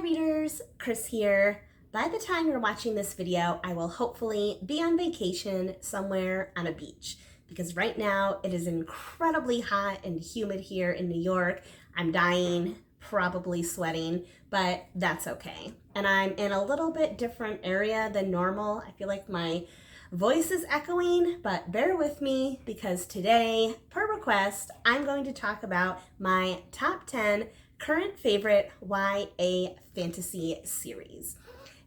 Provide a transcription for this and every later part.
readers, Chris here. By the time you're watching this video, I will hopefully be on vacation somewhere on a beach because right now it is incredibly hot and humid here in New York. I'm dying, probably sweating, but that's okay. And I'm in a little bit different area than normal. I feel like my voice is echoing, but bear with me because today, per request, I'm going to talk about my top 10 current favorite YA fantasy series.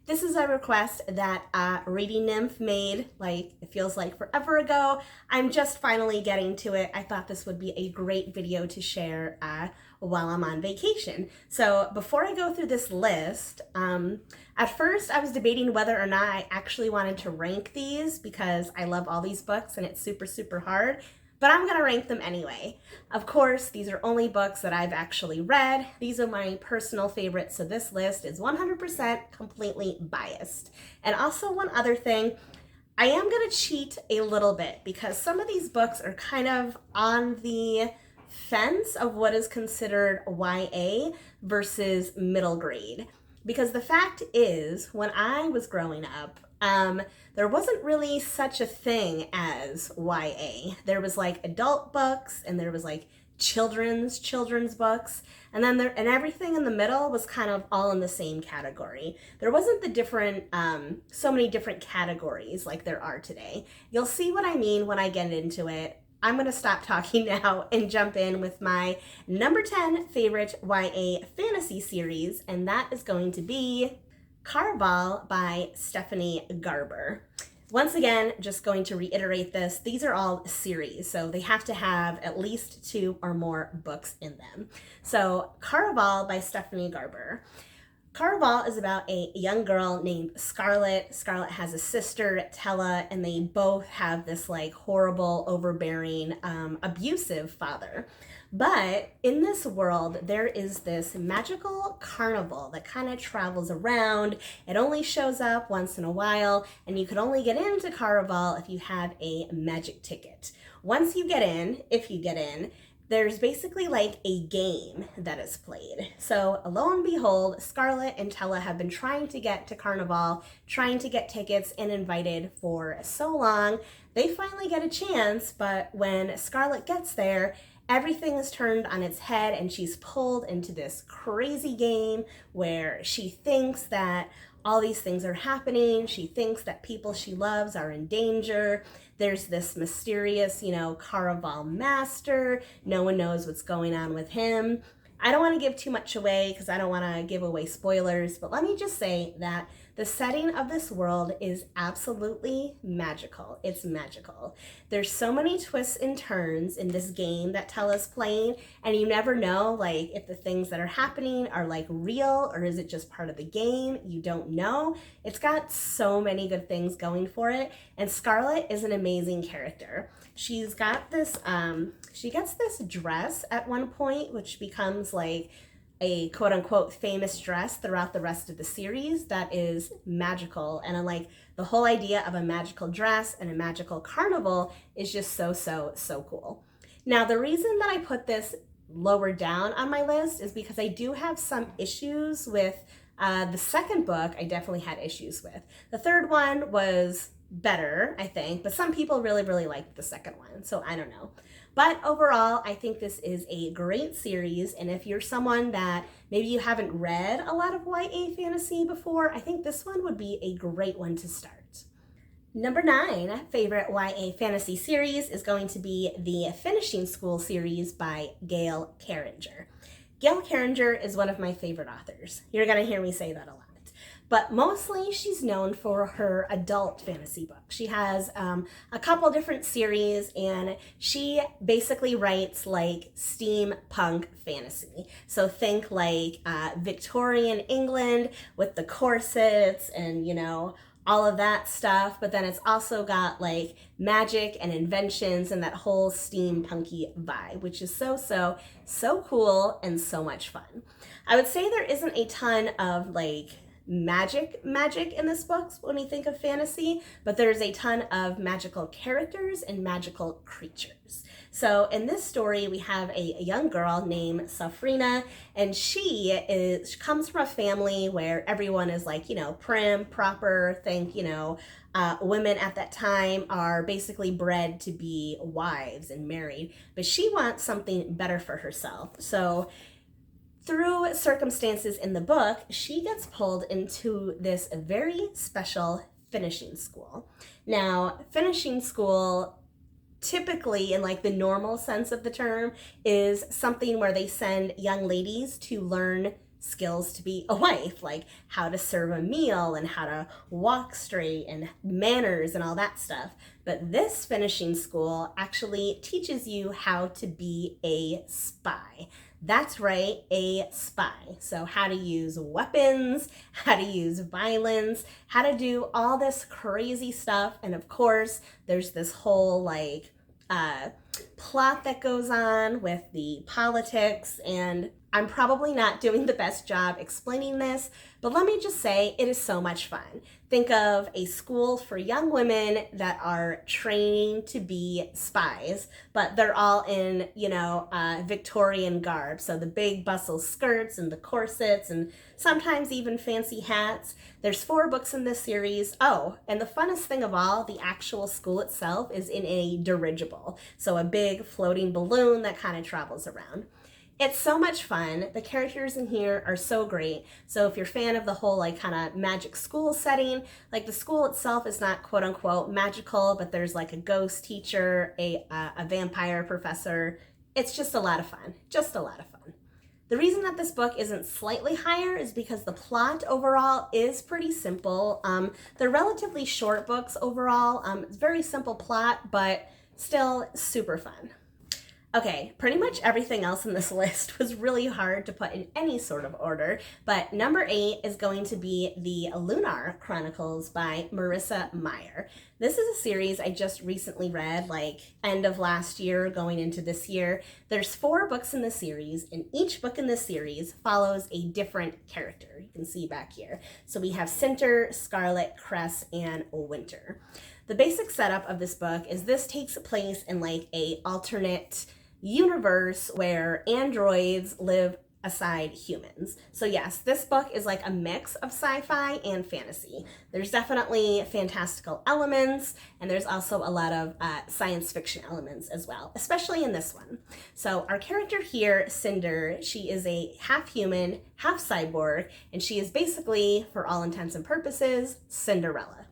This is a request that Reading Nymph made, it feels like forever ago. I'm just finally getting to it. I thought this would be a great video to share while I'm on vacation. So before I go through this list, at first I was debating whether or not I actually wanted to rank these because I love all these books and it's super, super hard. But I'm gonna rank them anyway. Of course, these are only books that I've actually read. These are my personal favorites, so this list is 100% completely biased. And also one other thing, I am gonna cheat a little bit because some of these books are kind of on the fence of what is considered YA versus middle grade. Because the fact is, when I was growing up, there wasn't really such a thing as YA. There was like adult books and there was like children's books, and then everything in the middle was kind of all in the same category. There wasn't the different so many different categories like there are today. You'll see what I mean when I get into it. I'm gonna stop talking now and jump in with my number 10 favorite YA fantasy series, and that is going to be Caraval by Stephanie Garber. Once again, just going to reiterate this, these are all series, so they have to have at least 2 or more books in them. So Caraval by Stephanie Garber. Caraval is about a young girl named Scarlett. Scarlett has a sister, Tella, and they both have this like horrible, overbearing, abusive father. But in this world, there is this magical carnival that kind of travels around. It only shows up once in a while, and you can only get into Caraval if you have a magic ticket. Once you get in, if you get in, there's basically like a game that is played. So lo and behold, Scarlett and Tella have been trying to get to Carnival, trying to get tickets and invited for so long. They finally get a chance, but when Scarlett gets there, everything is turned on its head and she's pulled into this crazy game where she thinks that all these things are happening. She thinks that people she loves are in danger. There's this mysterious, Caraval master. No one knows what's going on with him. I don't want to give too much away because I don't want to give away spoilers, but let me just say that the setting of this world is absolutely magical. It's magical. There's so many twists and turns in this game that Tella's playing, and you never know if the things that are happening are real or is it just part of the game. You don't know. It's got so many good things going for it, and Scarlett is an amazing character. She's got this, she gets this dress at one point, which becomes a quote-unquote famous dress throughout the rest of the series that is magical. And the whole idea of a magical dress and a magical carnival is just so cool. Now, the reason that I put this lower down on my list is because I do have some issues with the second book. I definitely had issues with. The third one was better, I think, but some people really liked the second one, so I don't know. But overall, I think this is a great series, and if you're someone that maybe you haven't read a lot of YA fantasy before, I think this one would be a great one to start. Number 9 favorite YA fantasy series is going to be the Finishing School series by Gail Carringer. Gail Carringer is one of my favorite authors. You're going to hear me say that a lot. But mostly she's known for her adult fantasy books. She has a couple different series, and she basically writes steampunk fantasy. So think Victorian England with the corsets and, all of that stuff. But then it's also got magic and inventions and that whole steampunky vibe, which is so cool and so much fun. I would say there isn't a ton of magic in this book when we think of fantasy, but there's a ton of magical characters and magical creatures. So in this story, we have a young girl named Safrina, and she comes from a family where everyone is like, you know, prim, proper, think, you know, women at that time are basically bred to be wives and married, but she wants something better for herself. So through circumstances in the book, she gets pulled into this very special finishing school. Now, finishing school, typically in like the normal sense of the term, is something where they send young ladies to learn skills to be a wife, like how to serve a meal and how to walk straight and manners and all that stuff. But this finishing school actually teaches you how to be a spy. That's right, a spy. So how to use weapons, how to use violence, how to do all this crazy stuff. And of course, there's this whole like plot that goes on with the politics, and I'm probably not doing the best job explaining this, but let me just say it is so much fun. Think of a school for young women that are training to be spies, but they're all in, you know, Victorian garb. So the big bustle skirts and the corsets and sometimes even fancy hats. There's 4 books in this series. Oh, and the funnest thing of all, the actual school itself is in a dirigible. So a big floating balloon that kind of travels around. It's so much fun. The characters in here are so great. So if you're a fan of the whole like kind of magic school setting, like the school itself is not quote unquote magical, but there's like a ghost teacher, a vampire professor. It's just a lot of fun, just a lot of fun. The reason that this book isn't slightly higher is because the plot overall is pretty simple. They're relatively short books overall. It's very simple plot, but still super fun. Okay, pretty much everything else in this list was really hard to put in any sort of order, but number 8 is going to be the Lunar Chronicles by Marissa Meyer. This is a series I just recently read, like end of last year, going into this year. There's 4 books in the series, and each book in this series follows a different character. You can see back here. So we have Cinder, Scarlet, Cress, and Winter. The basic setup of this book is this takes place in like a alternate universe where androids live aside humans. So yes, this book is like a mix of sci-fi and fantasy. There's definitely fantastical elements, and there's also a lot of science fiction elements as well, especially in this one. So our character here, Cinder, she is a half human, half cyborg, and she is basically, for all intents and purposes, Cinderella.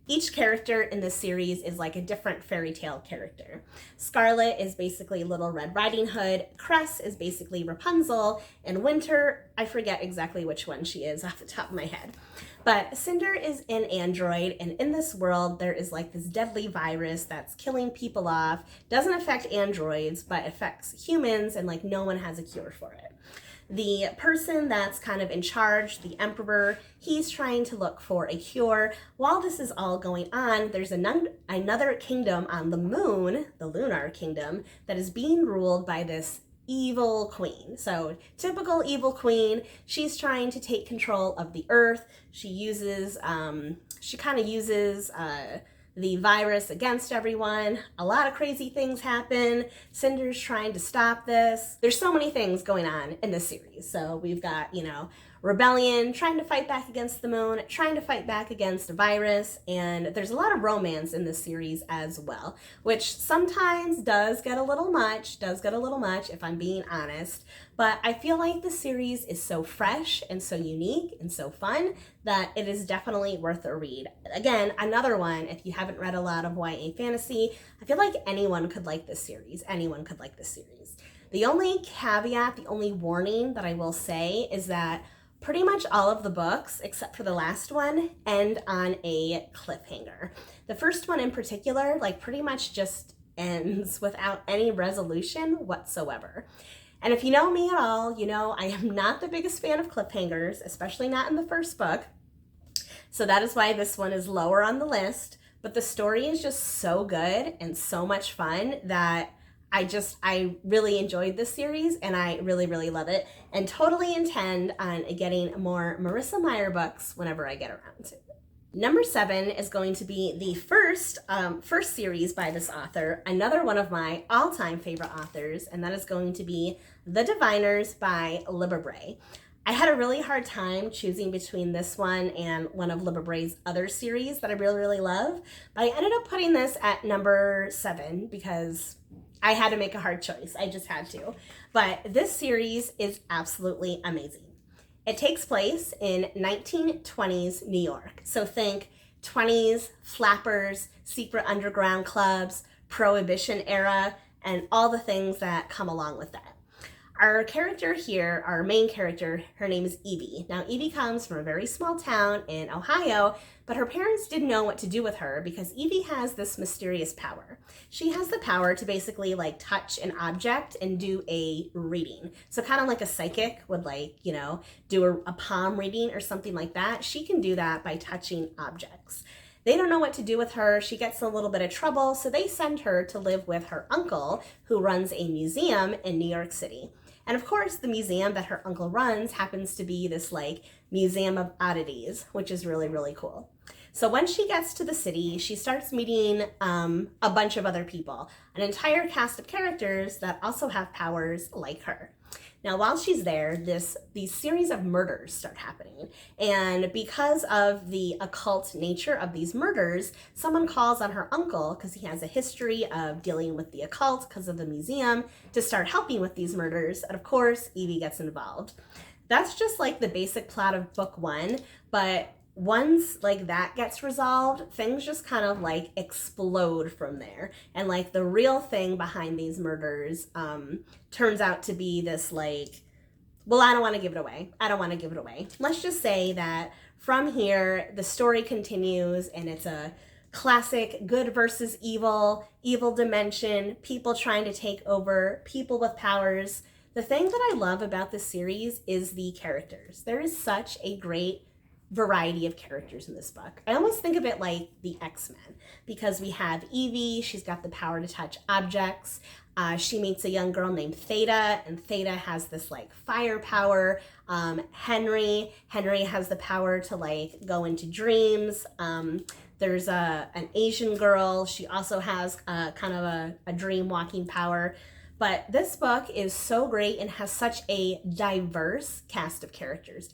Each character in this series is like a different fairy tale character. Scarlet is basically Little Red Riding Hood, Cress is basically Rapunzel, and Winter, I forget exactly which one she is off the top of my head. But Cinder is an android, and in this world there is like this deadly virus that's killing people off. Doesn't affect androids, but affects humans, and like no one has a cure for it. The person that's kind of in charge, the emperor, he's trying to look for a cure. While this is all going on, there's another kingdom on the moon, the Lunar Kingdom, that is being ruled by this evil queen. So typical evil queen, she's trying to take control of the earth. She kind of uses the virus against everyone. A lot of crazy things happen. Cinder's trying to stop this. There's so many things going on in this series. So we've got, you know, rebellion, trying to fight back against the moon, trying to fight back against a virus, and there's a lot of romance in this series as well, which sometimes does get a little much, if I'm being honest, but I feel like the series is so fresh and so unique and so fun that it is definitely worth a read. Again, another one, if you haven't read a lot of YA fantasy, I feel like anyone could like this series. The only caveat, the only warning that I will say is that pretty much all of the books, except for the last one, end on a cliffhanger. The first one in particular, like pretty much just ends without any resolution whatsoever. And if you know me at all, you know I am not the biggest fan of cliffhangers, especially not in the first book. So that is why this one is lower on the list. But the story is just so good and so much fun that I really enjoyed this series and I really, really love it and totally intend on getting more Marissa Meyer books whenever I get around to it. Number 7 is going to be the first series by this author, another one of my all-time favorite authors, and that is going to be The Diviners by Libba Bray. I had a really hard time choosing between this one and one of Libba Bray's other series that I really, really love, but I ended up putting this at number 7 because I had to make a hard choice. I just had to. But this series is absolutely amazing. It takes place in 1920s New York. So think 20s, flappers, secret underground clubs, Prohibition era, and all the things that come along with that. Our character here, our main character, her name is Evie. Now, Evie comes from a very small town in Ohio, but her parents didn't know what to do with her because Evie has this mysterious power. She has the power to basically like touch an object and do a reading. So kind of like a psychic would like, you know, do a palm reading or something like that. She can do that by touching objects. They don't know what to do with her. She gets in a little bit of trouble, so they send her to live with her uncle, who runs a museum in New York City. And of course, the museum that her uncle runs happens to be this like museum of oddities, which is really, really cool. So when she gets to the city, she starts meeting a bunch of other people, an entire cast of characters that also have powers like her. Now, while she's there, these series of murders start happening. And because of the occult nature of these murders, someone calls on her uncle, because he has a history of dealing with the occult because of the museum, to start helping with these murders. And of course, Evie gets involved. That's just like the basic plot of book 1, but once like that gets resolved, things just kind of like explode from there. And like the real thing behind these murders turns out to be this like, well, I don't want to give it away. I don't want to give it away. Let's just say that from here, the story continues and it's a classic good versus evil, evil dimension, people trying to take over, people with powers. The thing that I love about this series is the characters. There is such a great variety of characters in this book. I almost think of it like the X-Men because we have Evie, she's got the power to touch objects. She meets a young girl named Theta, and Theta has this like fire power. Henry has the power to like go into dreams. There's an Asian girl. She also has kind of a dream walking power. But this book is so great and has such a diverse cast of characters,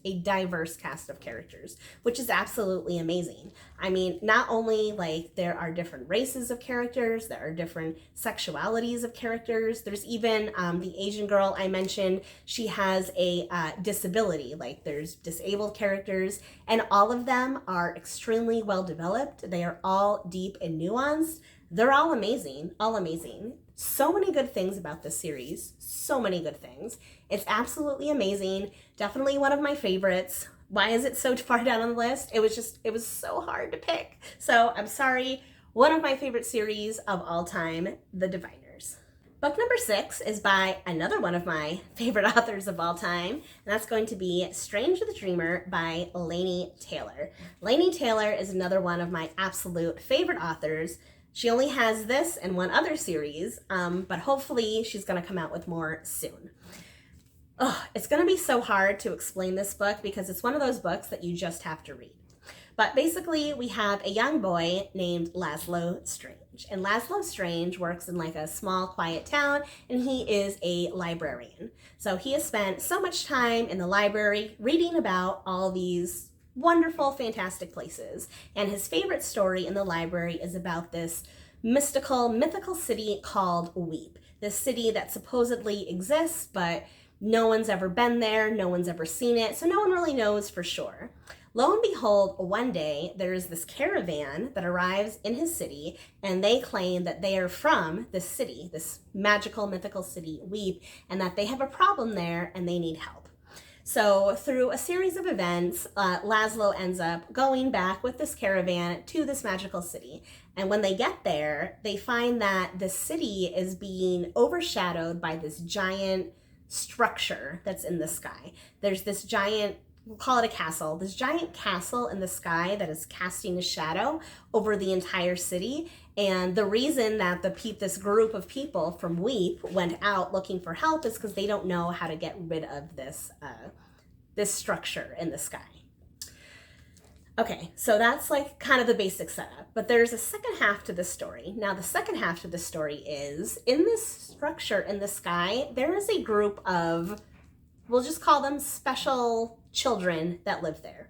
which is absolutely amazing. I mean, not only like there are different races of characters, there are different sexualities of characters. There's even the Asian girl I mentioned, she has a disability, like there's disabled characters, and all of them are extremely well developed. They are all deep and nuanced. They're all amazing, all amazing. So many good things about this series, so many good things. It's absolutely amazing, definitely one of my favorites. Why is it so far down on the list? It was so hard to pick. So I'm sorry, one of my favorite series of all time, The Diviners. Book number 6 is by another one of my favorite authors of all time, and that's going to be Strange the Dreamer by Laini Taylor. Laini Taylor is another one of my absolute favorite authors. She only has this and one other series, but hopefully she's going to come out with more soon. Oh, it's going to be so hard to explain this book because it's one of those books that you just have to read. But basically, we have a young boy named Laszlo Strange. And Laszlo Strange works in like a small, quiet town, and he is a librarian. So he has spent so much time in the library reading about all these wonderful, fantastic places. And his favorite story in the library is about this mythical city called Weep. This city that supposedly exists, but no one's ever been there, no one's ever seen it, so no one really knows for sure. Lo and behold, one day, there is this caravan that arrives in his city, and they claim that they are from this city, this magical, mythical city, Weep, and that they have a problem there and they need help. So through a series of events, Laszlo ends up going back with this caravan to this magical city. And when they get there, they find that the city is being overshadowed by this giant structure that's in the sky. There's this giant we'll call it a castle, this giant castle in the sky that is casting a shadow over the entire city. And the reason that this group of people from Weep went out looking for help is because they don't know how to get rid of this structure in the sky. Okay, so that's like kind of the basic setup, but there's a second half to the story. Now, the second half to the story is, in this structure in the sky, there is a group of, we'll just call them special children that live there.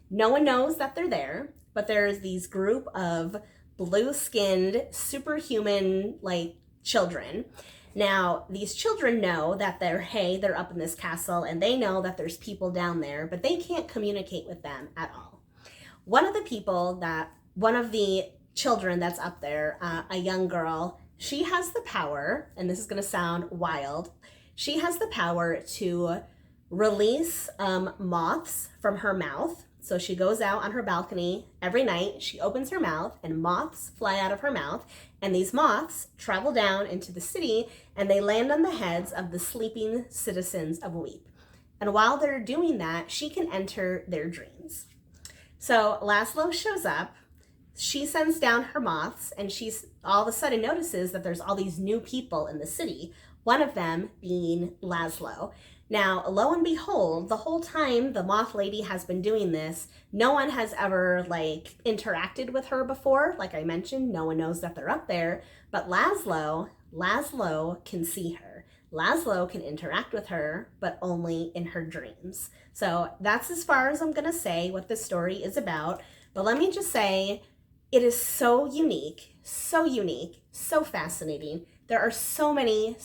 No one knows that they're there, but there's these group of blue-skinned, superhuman-like children. Now, these children know that they're up in this castle, and they know that there's people down there, but they can't communicate with them at all. One of the children that's up there, a young girl, she has the power, and this is going to sound wild, she has the power to release moths from her mouth. So she goes out on her balcony every night, she opens her mouth, and moths fly out of her mouth, and these moths travel down into the city, and they land on the heads of the sleeping citizens of Weep. And while they're doing that, she can enter their dreams. So Laszlo shows up, she sends down her moths, and she's all of a sudden notices that there's all these new people in the city, one of them being Laszlo. Now, lo and behold, the whole time the moth lady has been doing this, no one has ever interacted with her before. Like I mentioned, no one knows that they're up there, but Laszlo can see her. Laszlo can interact with her, but only in her dreams. So that's as far as I'm going to say what this story is about. But let me just say, it is so unique, so fascinating. There are so many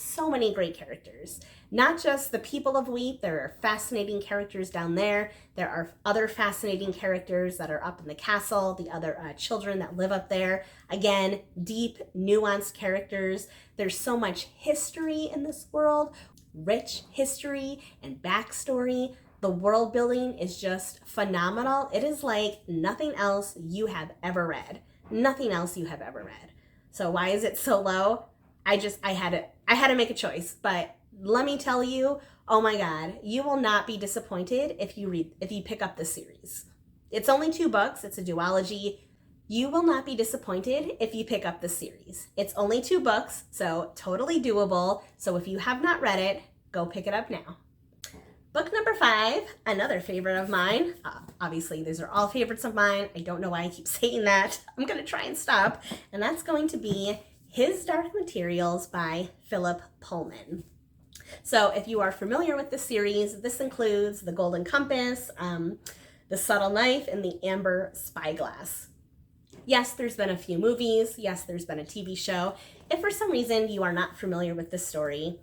great characters. Not just the people of Weep, there are fascinating characters down there. There are other fascinating characters that are up in the castle, the other children that live up there. Again, deep, nuanced characters. There's so much history in this world, rich history and backstory. The world building is just phenomenal. It is like nothing else you have ever read. Nothing else you have ever read. So why is it so low? I had to make a choice, but let me tell you, oh my God, you will not be disappointed if you pick up this series. It's only 2 books. It's a duology. You will not be disappointed if you pick up the series. It's only 2 books, so totally doable. So if you have not read it, go pick it up now. Book number 5, another favorite of mine. Obviously, these are all favorites of mine. I don't know why I keep saying that. I'm going to try and stop. And that's going to be His Dark Materials by Philip Pullman. So if you are familiar with the series, this includes The Golden Compass, The Subtle Knife, and The Amber Spyglass. Yes, there's been a few movies. Yes, there's been a TV show. If for some reason you are not familiar with this story,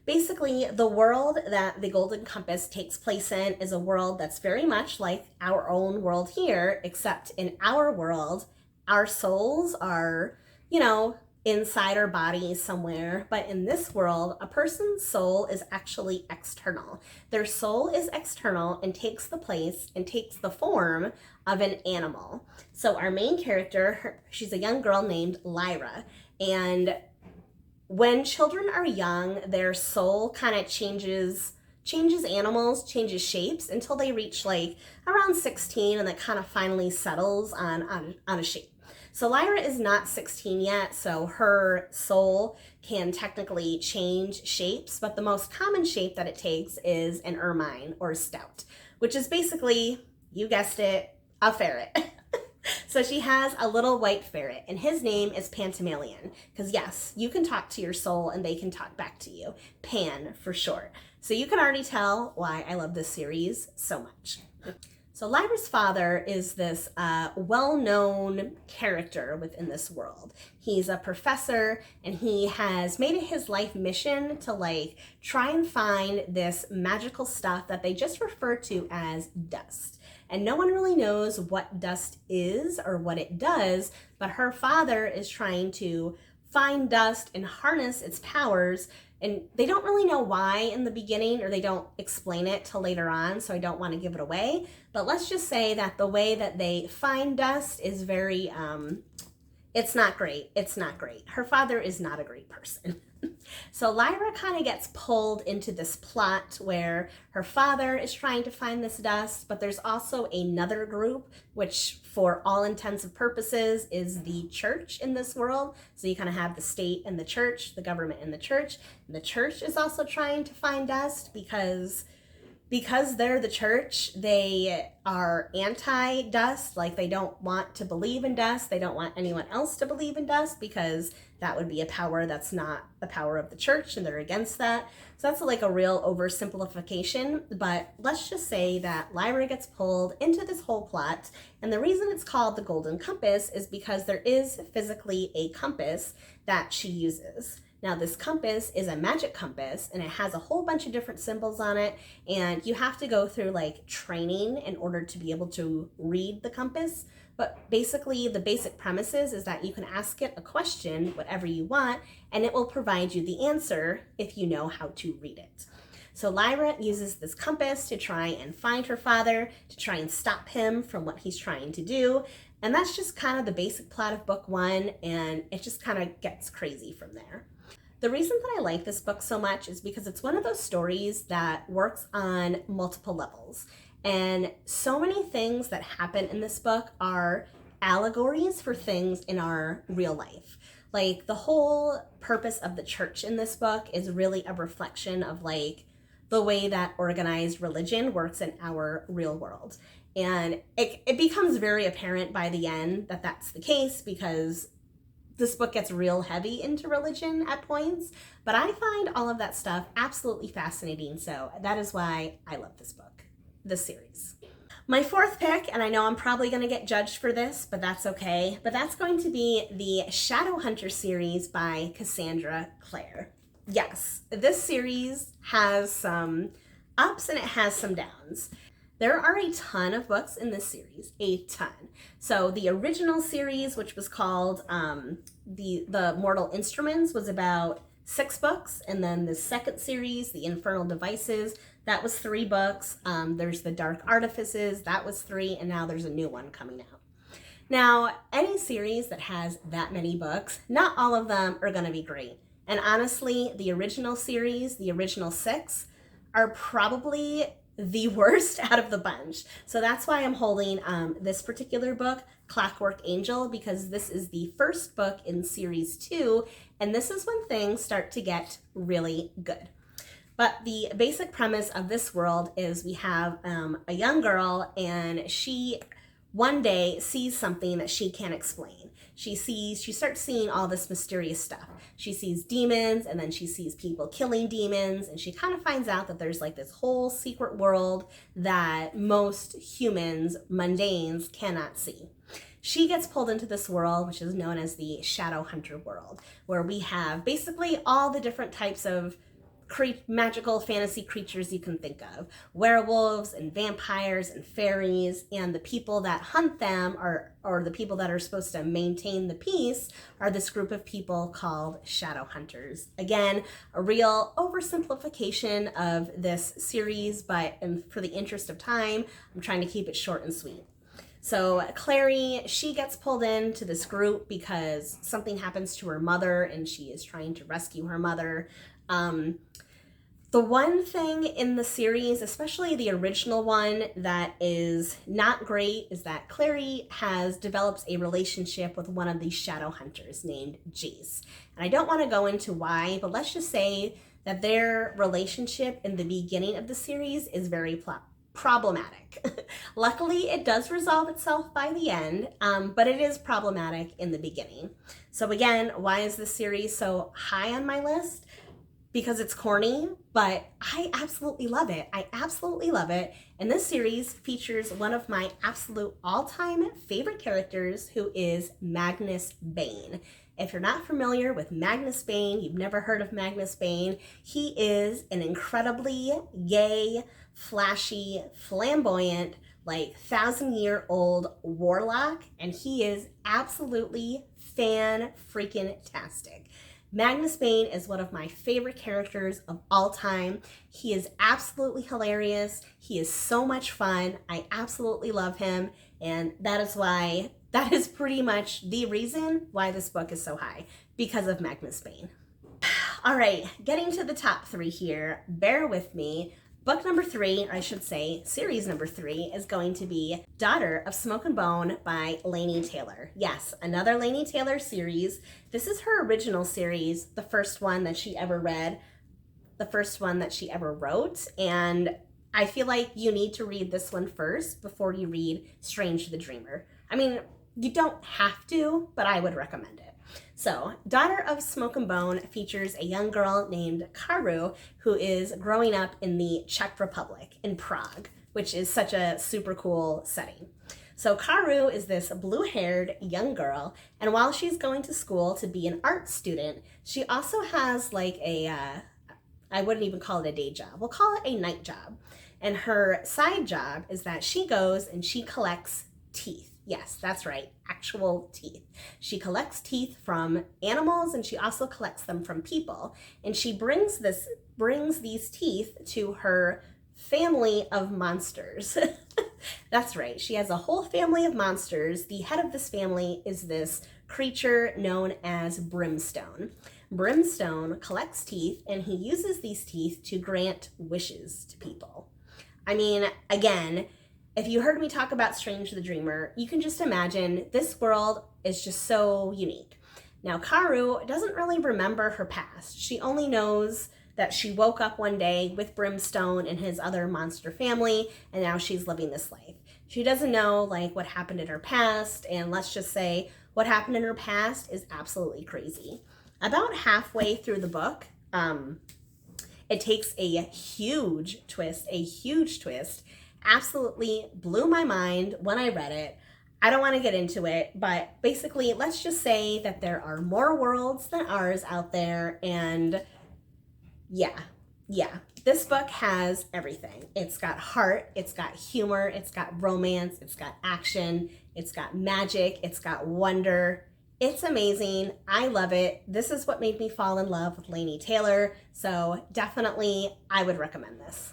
basically the world that The Golden Compass takes place in is a world that's very much like our own world here, except in our world, our souls are, inside our body somewhere, but in this world, a person's soul is actually external. Their soul is external and takes the form of an animal. So our main character, she's a young girl named Lyra, and when children are young, their soul kind of changes animals, changes shapes until they reach around 16, and that kind of finally settles on a shape. So Lyra is not 16 yet, so her soul can technically change shapes, but the most common shape that it takes is an ermine or stout, which is basically, you guessed it, a ferret. So she has a little white ferret, and his name is Pantamalion, because yes, you can talk to your soul and they can talk back to you. Pan for short. So you can already tell why I love this series so much. So Lyra's father is this well-known character within this world. He's a professor, and he has made it his life mission to try and find this magical stuff that they just refer to as dust. And no one really knows what dust is or what it does, but her father is trying to find dust and harness its powers. And they don't really know why in the beginning, or they don't explain it till later on, so I don't want to give it away. But let's just say that the way that they find dust is very It's not great. It's not great. Her father is not a great person. So Lyra kind of gets pulled into this plot where her father is trying to find this dust, but there's also another group, which for all intents and purposes is the church in this world. So you kind of have the state and the church, the government and the church. And the church is also trying to find dust because they're the church, they are anti-dust. Like, they don't want to believe in dust. They don't want anyone else to believe in dust because that would be a power that's not the power of the church, and they're against that. So that's like a real oversimplification, but let's just say that Lyra gets pulled into this whole plot, and the reason it's called the Golden Compass is because there is physically a compass that she uses. Now, this compass is a magic compass, and it has a whole bunch of different symbols on it, and you have to go through like training in order to be able to read the compass. But basically, the basic premises is that you can ask it a question, whatever you want, and it will provide you the answer if you know how to read it. So Lyra uses this compass to try and find her father, to try and stop him from what he's trying to do. And that's just kind of the basic plot of book one, and it just kind of gets crazy from there. The reason that I like this book so much is because it's one of those stories that works on multiple levels. And so many things that happen in this book are allegories for things in our real life. Like, the whole purpose of the church in this book is really a reflection of like the way that organized religion works in our real world. And it becomes very apparent by the end that that's the case, because this book gets real heavy into religion at points, but I find all of that stuff absolutely fascinating. So that is why I love this book, this series. My fourth pick, and I know I'm probably going to get judged for this, but that's okay, but that's going to be the Shadowhunters series by Cassandra Clare. Yes, this series has some ups and it has some downs. There are a ton of books in this series, a ton. So the original series, which was called the Mortal Instruments, was about 6 books. And then the second series, the Infernal Devices, that was 3 books. There's the Dark Artifices, that was 3. And now there's a new one coming out. Now, any series that has that many books, not all of them are going to be great. And honestly, the original series, the original 6, are probably the worst out of the bunch. So that's why I'm holding this particular book, Clockwork Angel, because this is the first book in series 2, and this is when things start to get really good. But the basic premise of this world is we have a young girl, and she one day sees something that she can't explain. She starts seeing all this mysterious stuff. She sees demons, and then she sees people killing demons, and she kind of finds out that there's like this whole secret world that most humans, mundanes, cannot see. She gets pulled into this world, which is known as the Shadowhunter world, where we have basically all the different types of magical fantasy creatures you can think of. Werewolves and vampires and fairies, and the people that hunt them or the people that are supposed to maintain the peace are this group of people called Shadowhunters. Again, a real oversimplification of this series, but for the interest of time, I'm trying to keep it short and sweet. So Clary, she gets pulled into this group because something happens to her mother, and she is trying to rescue her mother. The one thing in the series, especially the original one, that is not great is that Clary develops a relationship with one of these Shadowhunters named Jace. And I don't want to go into why, but let's just say that their relationship in the beginning of the series is very problematic. Luckily, it does resolve itself by the end, but it is problematic in the beginning. So again, why is this series so high on my list? Because it's corny, but I absolutely love it. I absolutely love it. And this series features one of my absolute all-time favorite characters, who is Magnus Bane. If you're not familiar with Magnus Bane, you've never heard of Magnus Bane, he is an incredibly gay, flashy, flamboyant, like 1,000-year-old warlock, and he is absolutely fan-freaking-tastic. Magnus Bane is one of my favorite characters of all time. He is absolutely hilarious. He is so much fun. I absolutely love him, and that is why That is pretty much the reason why this book is so high, because of Magnus Bane. All right, getting to the top 3 here, bear with me. Book number 3, or I should say series number 3, is going to be Daughter of Smoke and Bone by Laini Taylor. Yes, another Laini Taylor series. This is her original series, the first one that she ever read, the first one that she ever wrote, and I feel like you need to read this one first before you read Strange the Dreamer. I mean, you don't have to, but I would recommend it. So, Daughter of Smoke and Bone features a young girl named Karu who is growing up in the Czech Republic, in Prague, which is such a super cool setting. So Karu is this blue-haired young girl, and while she's going to school to be an art student, she also has like a, I wouldn't even call it a day job, we'll call it a night job. And her side job is that she goes and she collects teeth. Yes, that's right, actual teeth. She collects teeth from animals and she also collects them from people. And she brings these teeth to her family of monsters. That's right, she has a whole family of monsters. The head of this family is this creature known as Brimstone. Brimstone collects teeth and he uses these teeth to grant wishes to people. I mean, again, if you heard me talk about Strange the Dreamer, you can just imagine this world is just so unique. Now, Karu doesn't really remember her past. She only knows that she woke up one day with Brimstone and his other monster family, and now she's living this life. She doesn't know like what happened in her past, and let's just say what happened in her past is absolutely crazy. About halfway through the book, it takes a huge twist, absolutely blew my mind when I read it. I don't want to get into it, but basically, let's just say that there are more worlds than ours out there, and yeah, this book has everything. It's got heart, it's got humor, it's got romance, it's got action, it's got magic, it's got wonder. It's amazing. I love it. This is what made me fall in love with Laini Taylor, so definitely I would recommend this.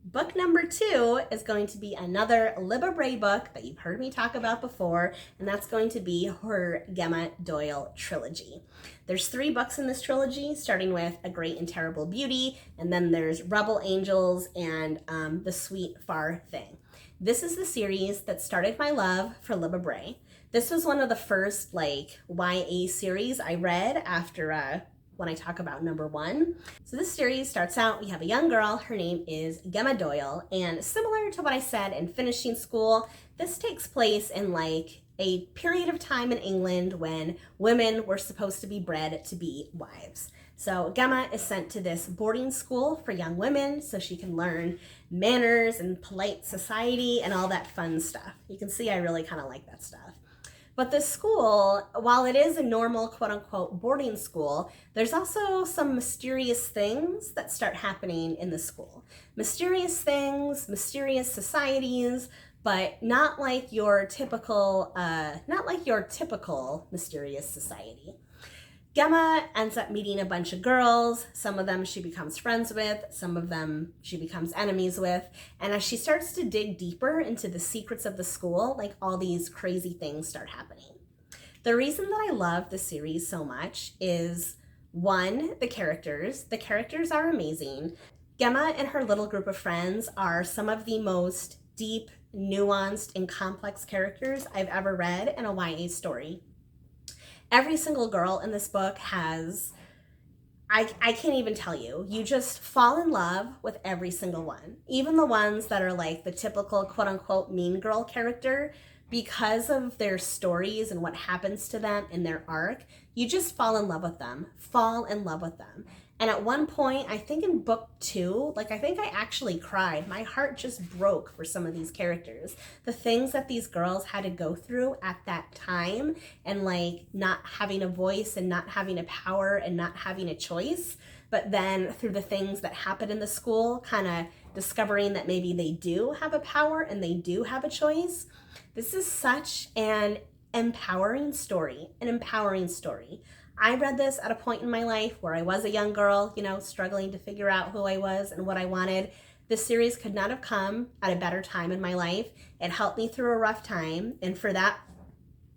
Book number 2 is going to be another Libba Bray book that you've heard me talk about before, and that's going to be her Gemma Doyle trilogy. There's 3 books in this trilogy, starting with A Great and Terrible Beauty, and then there's Rebel Angels and The Sweet Far Thing. This is the series that started my love for Libba Bray. This was one of the first like YA series I read after when I talk about number 1. So this series starts out, we have a young girl, her name is Gemma Doyle, and similar to what I said in finishing school, this takes place in like a period of time in England when women were supposed to be bred to be wives. So Gemma is sent to this boarding school for young women so she can learn manners and polite society and all that fun stuff. You can see I really kind of like that stuff. But the school, while it is a normal quote-unquote boarding school, there's also some mysterious things that start happening in the school. Mysterious things, mysterious societies, but not like your typical mysterious society. Gemma ends up meeting a bunch of girls. Some of them she becomes friends with, some of them she becomes enemies with. And as she starts to dig deeper into the secrets of the school, like all these crazy things start happening. The reason that I love the series so much is, 1, the characters. The characters are amazing. Gemma and her little group of friends are some of the most deep, nuanced, and complex characters I've ever read in a YA story. Every single girl in this book has, I can't even tell you, you just fall in love with every single one. Even the ones that are like the typical quote-unquote mean girl character, because of their stories and what happens to them in their arc, you just fall in love with them. And at one point, I think in book 2, like I think I actually cried. My heart just broke for some of these characters. The things that these girls had to go through at that time, and like not having a voice and not having a power and not having a choice. But then through the things that happen in the school, kind of discovering that maybe they do have a power and they do have a choice. This is such an empowering story, I read this at a point in my life where I was a young girl, struggling to figure out who I was and what I wanted. This series could not have come at a better time in my life. It helped me through a rough time, and for that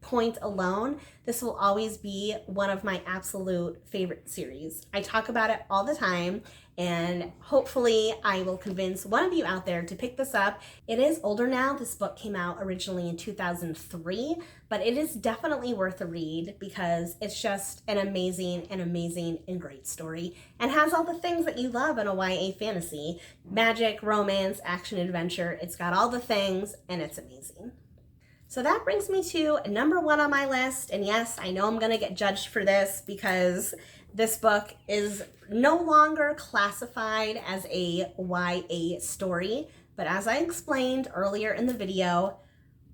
point alone, this will always be one of my absolute favorite series. I talk about it all the time, and hopefully I will convince one of you out there to pick this up. It is older now. This book came out originally in 2003, but it is definitely worth a read because it's just an amazing and great story, and has all the things that you love in a YA fantasy. Magic, romance, action, adventure. It's got all the things, and it's amazing. So that brings me to number 1 on my list. And yes, I know I'm going to get judged for this because this book is no longer classified as a YA story. But as I explained earlier in the video,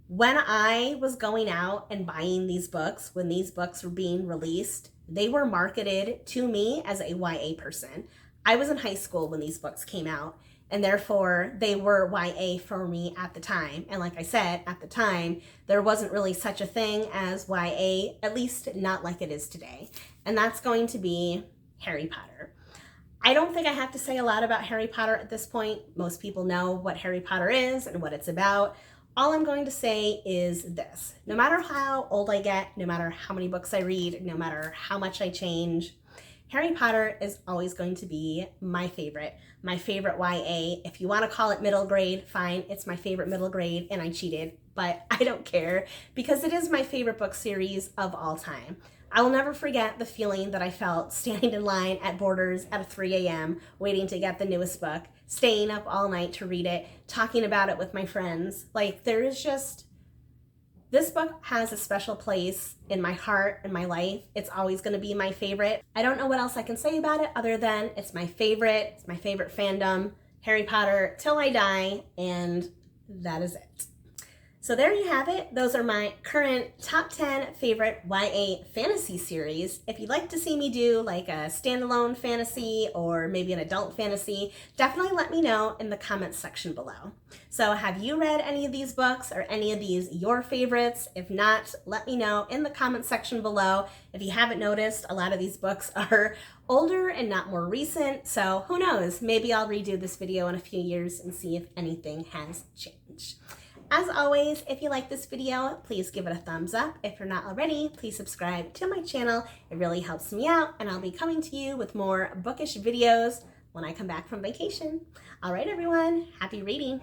when I was going out and buying these books, when these books were being released, they were marketed to me as a YA person. I was in high school when these books came out, and therefore they were YA for me at the time. And like I said, at the time, there wasn't really such a thing as YA, at least not like it is today. And that's going to be Harry Potter. I don't think I have to say a lot about Harry Potter at this point. Most people know what Harry Potter is and what it's about. All I'm going to say is this: no matter how old I get, no matter how many books I read, no matter how much I change, Harry Potter is always going to be my favorite YA. If you want to call it middle grade, fine. It's my favorite middle grade, and I cheated, but I don't care because it is my favorite book series of all time. I will never forget the feeling that I felt standing in line at Borders at 3 a.m. waiting to get the newest book, staying up all night to read it, talking about it with my friends. Like, there is just... this book has a special place in my heart and my life. It's always going to be my favorite. I don't know what else I can say about it other than it's my favorite. It's my favorite fandom. Harry Potter till I die, and that is it. So there you have it. Those are my current top 10 favorite YA fantasy series. If you'd like to see me do like a standalone fantasy or maybe an adult fantasy, definitely let me know in the comments section below. So have you read any of these books? Or any of these your favorites? If not, let me know in the comments section below. If you haven't noticed, a lot of these books are older and not more recent. So who knows? Maybe I'll redo this video in a few years and see if anything has changed. As always, if you like this video, please give it a thumbs up. If you're not already, please subscribe to my channel. It really helps me out, and I'll be coming to you with more bookish videos when I come back from vacation. All right, everyone, happy reading.